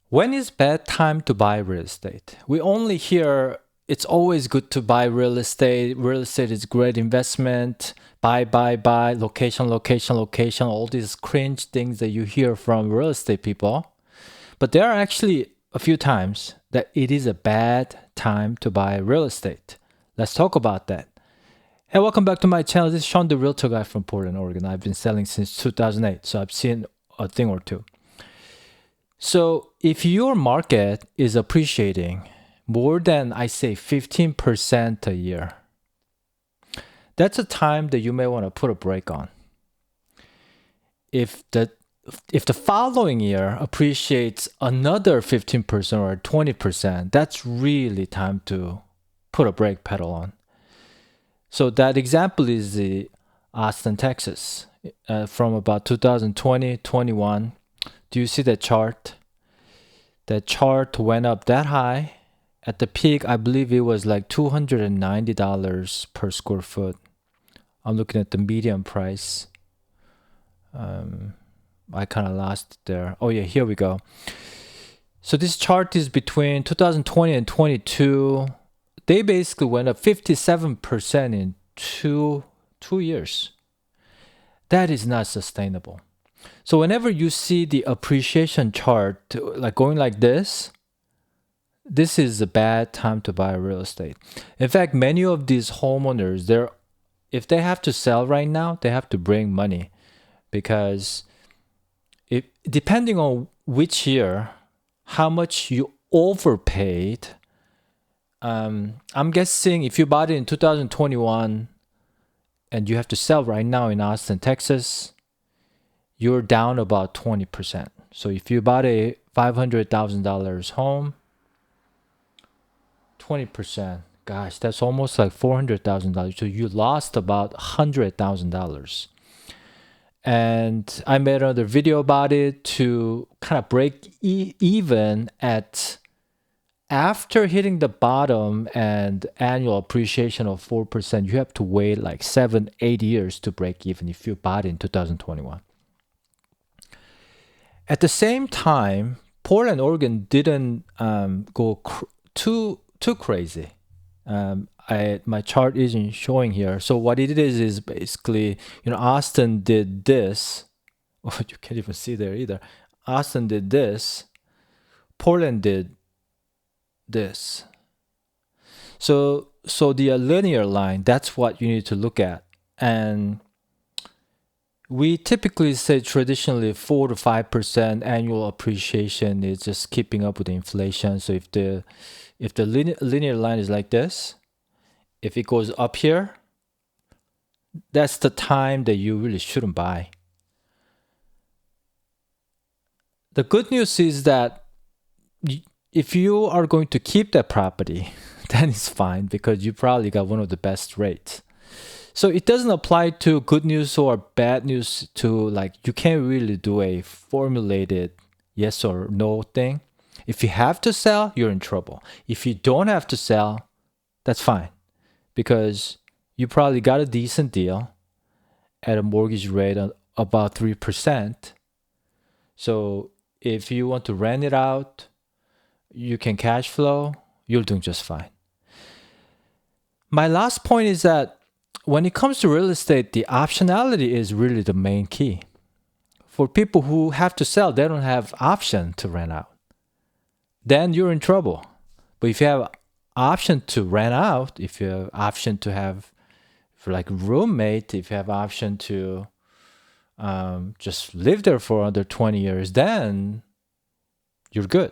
When is bad time to buy real estate? We only hear it's always good to buy real estate. Real estate is great investment. Buy, location, location, location, all these cringe things that you hear from real estate people. But there are actually a few times that it is a bad time to buy real estate. Let's talk about that. Hey, welcome back to my channel. This is Shawn, the Realtor guy from Portland, Oregon. I've been selling since 2008, so I've seen a thing or two. So if your market is appreciating more than, I say, 15% a year, that's a time that you may want to put a break on. If the following year appreciates another 15% or 20%, that's really time to put a brake pedal on. So that example is the Austin, Texas, from about 2020, 21. Do you see that chart? That chart went up that high. At the peak, I believe it was like $290 per square foot. I'm looking at the median price. I kind of lost it there. Oh yeah, here we go. So this chart is between 2020 and 22. They basically went up 57% in two years. That is not sustainable. So whenever you see the appreciation chart like going like this is a bad time to buy real estate. In fact, many of these homeowners, if they have to sell right now, they have to bring money because depending on which year, how much you overpaid. I'm guessing if you bought it in 2021 and you have to sell right now in Austin, Texas, you're down about 20%. So if you bought a $500,000 home, 20%, gosh, that's almost like $400,000. So you lost about $100,000. And I made another video about it to kind of break even at after hitting the bottom and annual appreciation of 4%, you have to wait like 7-8 years to break even if you bought in 2021. At the same time, Portland, Oregon didn't go too crazy. My chart isn't showing here. So what it is basically, Austin did this. Oh, you can't even see there either. Austin did this. Portland did this. So the linear line, that's what you need to look at. And we typically say traditionally 4 to 5% annual appreciation is just keeping up with the inflation. So if the linear line is like this, if it goes up here, that's the time that you really shouldn't buy. The good news is that if you are going to keep that property, then it's fine because you probably got one of the best rates. So it doesn't apply to good news or bad news to like, you can't really do a formulated yes or no thing. If you have to sell, you're in trouble. If you don't have to sell, that's fine because you probably got a decent deal at a mortgage rate of about 3%. So if you want to rent it out, you can cash flow, you're doing just fine. My last point is that when it comes to real estate, the optionality is really the main key. For people who have to sell, they don't have option to rent out. Then you're in trouble. But if you have option to rent out, if you have option to have for like roommate, if you have option to just live there for under 20 years, then you're good.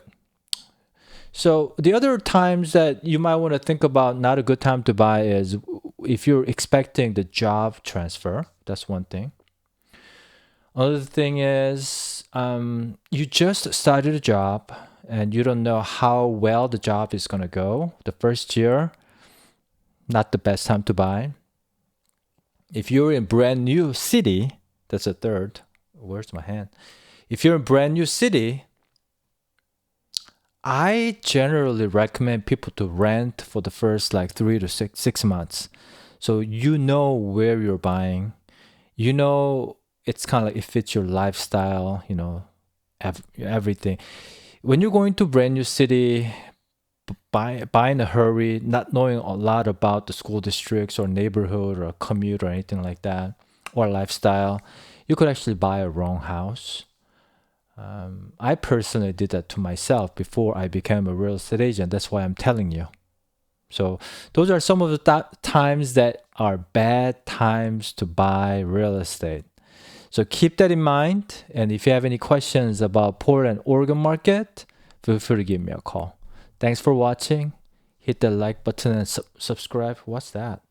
So the other times that you might want to think about not a good time to buy is if you're expecting the job transfer. That's one thing. Another thing is you just started a job and you don't know how well the job is going to go. The first year, not the best time to buy. If you're in brand new city, that's a third. Where's my hand? If you're in brand new city, I generally recommend people to rent for the first like 3 to 6 months. So you know where you're buying. You know it's kind of like it fits your lifestyle, everything. when you're going to brand new city, buy in a hurry, not knowing a lot about the school districts or neighborhood or commute or anything like that, or lifestyle, you could actually buy a wrong house. I personally did that to myself before I became a real estate agent. That's why I'm telling you. So those are some of the times that are bad times to buy real estate. So keep that in mind. And if you have any questions about Portland, Oregon market, feel free to give me a call. Thanks for watching. Hit the like button and subscribe. What's that?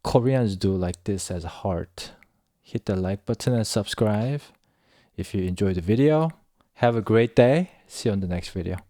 Koreans do like this as a heart. Hit the like button and subscribe if you enjoyed the video. Have a great day. See you on the next video.